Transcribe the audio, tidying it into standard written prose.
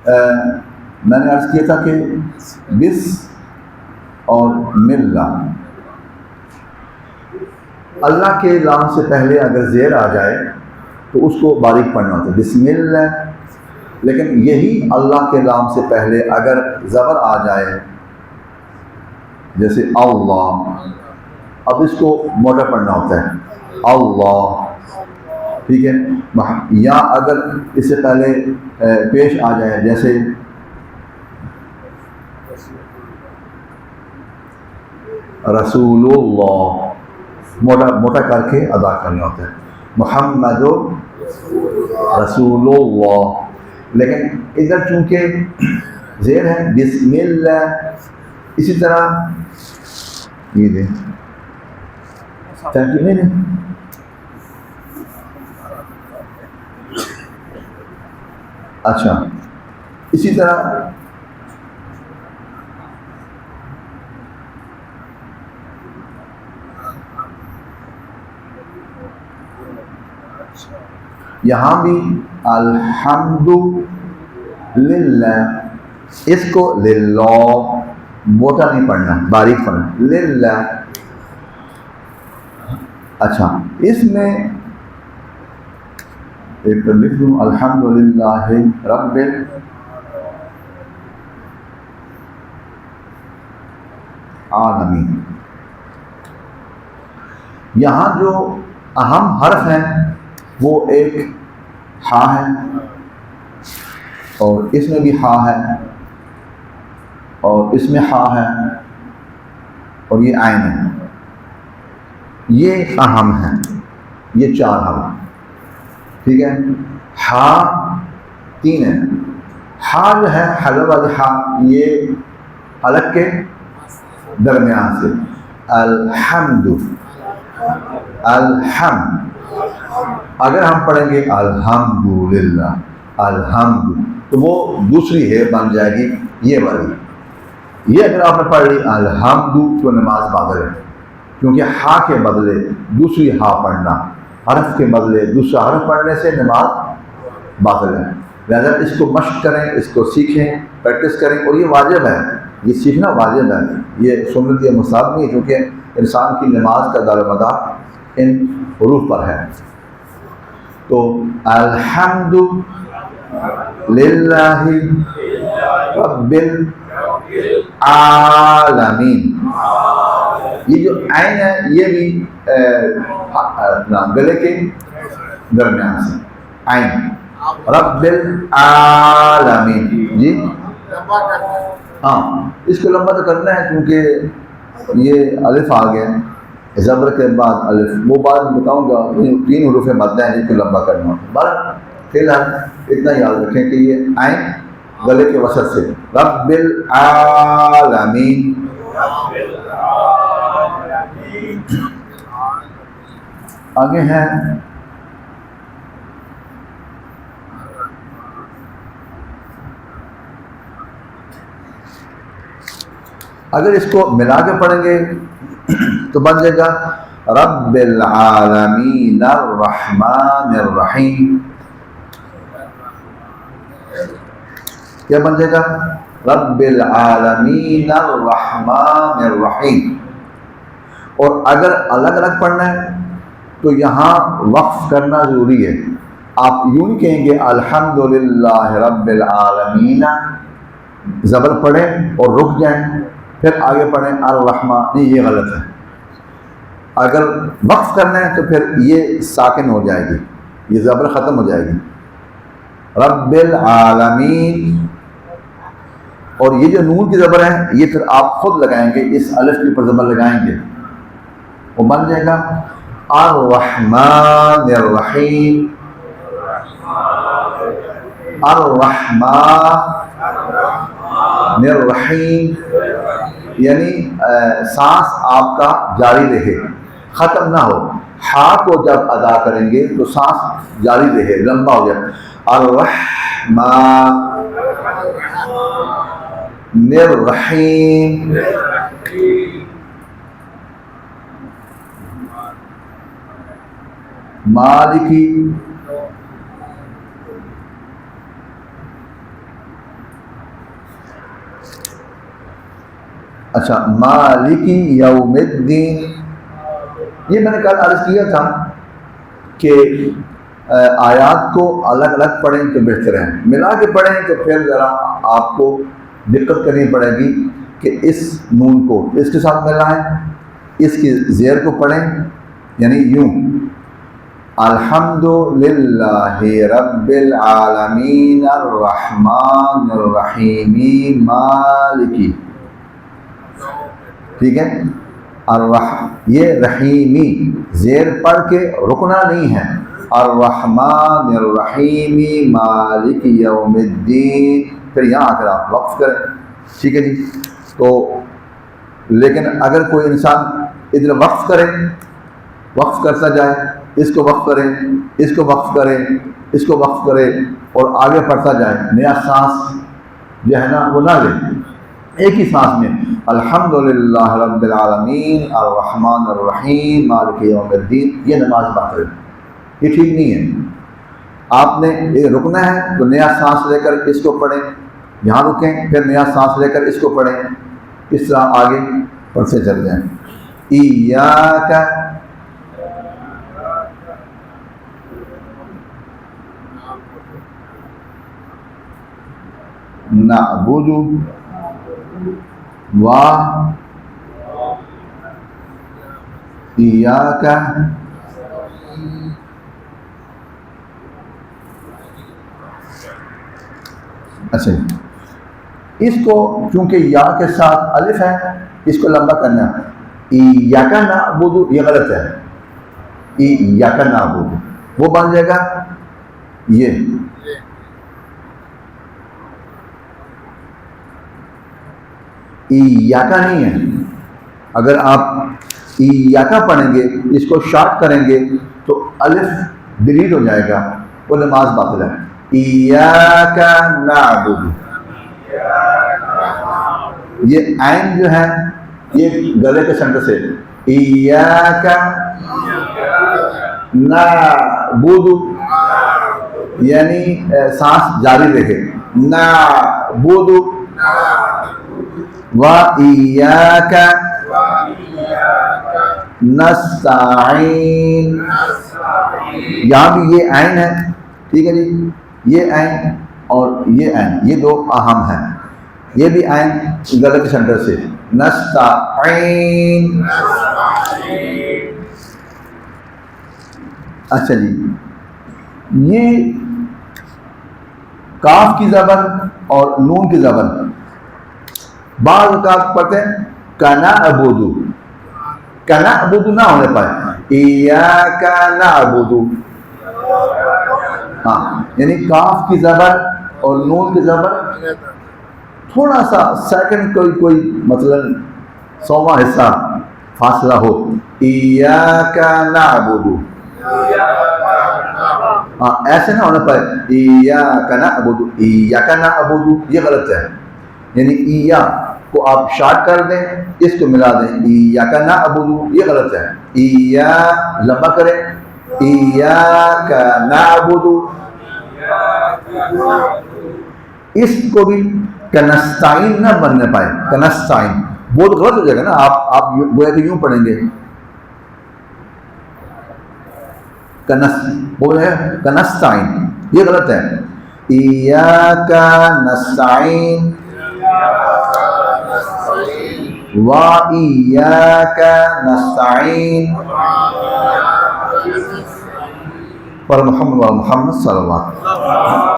میں نے عرض کیا تھا کہ بس اور ملہ اللہ کے لام سے پہلے اگر زیر آ جائے تو اس کو باریک پڑھنا ہوتا ہے بسم اللہ، لیکن یہی اللہ کے لام سے پہلے اگر زبر آ جائے جیسے اللہ، اب اس کو موٹا پڑھنا ہوتا ہے اللہ، ٹھیک ہے، یا اگر اس سے پہلے پیش آ جائے جیسے رسول اللہ، موٹا کر کے ادا کرنا ہوتا ہے محمد رسول اللہ، لیکن ادھر چونکہ زیر ہے بسم اللہ، اسی طرح یہ دیں تھینک یو نہیں اچھا، اسی طرح یہاں بھی الحمد للہ، اس کو للہ موٹا نہیں پڑھنا، باریک پڑھنا للہ۔ اچھا، اس میں ایک لکھ دوں الحمد للہ رب العالمین۔ یہاں جو اہم حرف ہیں وہ ایک ہا ہے، اور اس میں بھی ہا ہے، اور اس میں ہا ہے، اور یہ عین ہے، یہ اہم ہے، یہ چار حرف، ٹھیک ہے۔ ہا تین ہے، ہا جو ہے حلق والی ہا، یہ حلق کے درمیان سے الحمد، الحمد، اگر ہم پڑھیں گے الحمدللہ الحمد تو وہ دوسری ہے بن جائے گی یہ والی، یہ اگر آپ نے پڑھ لی الحمد تو نماز باطل ہے، کیونکہ ہا کے بدلے دوسری ہا پڑھنا، حرف کے بدلے دوسرا حرف پڑھنے سے نماز باطل ہے۔ لہذا اس کو مشق کریں، اس کو سیکھیں، پریکٹس کریں، اور یہ واجب ہے، یہ سیکھنا واجب ہے، یہ سنت یا مستحب نہیں ہے، کیونکہ انسان کی نماز کا دار و مدار ان حروف پر ہے۔ تو الحمد للہ رب العالمین، یہ جو عین ہے یہ بھی گلے کے درمیان سے عین، رب العالمین، جی ہاں اس کو لمبا تو کرنا ہے کیونکہ یہ الف آ گیا زبر کے بعد الف، وہ بات بتاؤں گا، تین حروف مد ہیں جن کو لمبا کرنا ہوتا ہے۔ بہرحال فی الحال اتنا یاد رکھیں کہ یہ عین گلے کے وسط سے رب العالمین۔ آگے ہیں اگر اس کو ملا کے پڑھیں گے تو بن جائے گا رب العالمین الرحمن الرحیم، کیا بن جائے گا رب العالمین الرحمن الرحیم۔ اور اگر الگ الگ پڑھنا ہے تو یہاں وقف کرنا ضروری ہے، آپ یوں نہیں کہیں گے الحمدللہ رب العالمین، زبر پڑھیں اور رک جائیں پھر آگے پڑھیں الرحمن، نہیں یہ غلط ہے۔ اگر وقف کرنا ہے تو پھر یہ ساکن ہو جائے گی، یہ زبر ختم ہو جائے گی رب العالمین، اور یہ جو نون کی زبر ہے یہ پھر آپ خود لگائیں گے، اس الف کے اوپر زبر لگائیں گے، وہ بن جائے گا الرحمن الرحیم، الرحمن الرحیم، یعنی سانس آپ کا جاری رہے، ختم نہ ہو، ہا کو جب ادا کریں گے تو سانس جاری رہے، لمبا ہو جائے، الرحمن الرحیم۔ مالکی اچھا مالکی یوم الدین، یہ میں نے کل عرض کیا تھا کہ آیات کو الگ الگ پڑھیں تو بہتر ہے، ملا کے پڑھیں تو پھر ذرا آپ کو دقت کرنی پڑے گی کہ اس نون کو اس کے ساتھ ملائیں، اس کی زیر کو پڑھیں، یعنی یوں الحمد للہ رب العالمین الرحمن الرحیم مالکی، ٹھیک ہے، یہ رحیمی زیر پڑھ کے رکنا نہیں ہے، الرحمن الرحیم مالک یوم الدین، پھر یہاں آ کر آپ وقف کریں، ٹھیک ہے جی۔ تو لیکن اگر کوئی انسان ادھر وقف کرے، وقف کرتا جائے، اس کو وقف کرے، اس کو وقف کرے، اس کو وقف کرے اور آگے پڑھتا جائے، نیا سانس جو ہے نا وہ نہ لے، ایک ہی سانس میں الحمدللہ رب العالمین الرحمن الرحیم مالک یوم الدین، یہ نماز باطل ہے، یہ ٹھیک نہیں ہے۔ آپ نے یہ رکنا ہے تو نیا سانس لے کر اس کو پڑھیں، یہاں رکیں پھر نیا سانس لے کر اس کو پڑھیں، اس طرح آگے پڑھتے چل جائیں۔ ایاک نعبد و ایاک اچھا، اس کو چونکہ یا کے ساتھ الف ہے اس کو لمبا کرنا ہے، ایاک نعبد یہ غلط ہے، ایاک نعبد وہ بن جائے گا یہ، ایاکا نہیں ہے۔ اگر آپ ایاکا پڑھیں گے اس کو شارٹ کریں گے تو الف ڈیلیٹ ہو جائے گا، وہ نماز باطل ہے۔ ایاکا نعبد، یہ عین جو ہے یہ گلے کے سینٹر سے، ایاکا نعبد یعنی سانس جاری رہے، نعبد وَإِيَّاكَ نَسْتَعِينُ، یہاں بھی یہ عین ہے، ٹھیک ہے جی، یہ عین اور یہ عین یہ دو اہم ہیں، یہ بھی عین گلے کے سینٹر سے، نستعین۔ اچھا جی، یہ کاف کی زبر اور نون کی زبر بعض اوقات پڑھتے ہیں کنعبد، کنعبد نہ ہونے پائے، ایاک نعبد، ہاں یعنی کاف کی زبر اور نون کی زبر تھوڑا سا سیکنڈ کوئی مثلا 100واں حصہ فاصلہ ہو، ایاک نعبد، ہاں ایسے نہ ہونا پائے ایاک نعبد، ایاک نعبد یہ غلط ہے، یعنی ایا کو آپ شارٹ کر دیں، اس کو ملا دیں، ایاک نعبد یہ غلط ہے، ایا لمبا کریں، ایاک نعبد، اس کو بھی کنستعین نہ بننے پائے، کنستعین بہت غلط ہو جائے گا نا، آپ گویا کہ یوں پڑھیں گے، کنستعین یہ غلط ہے، ایاک نستعین وَإِيَّاكَ نَسْتَعِينُ، پر محمد صلی اللہ علیہ وسلم۔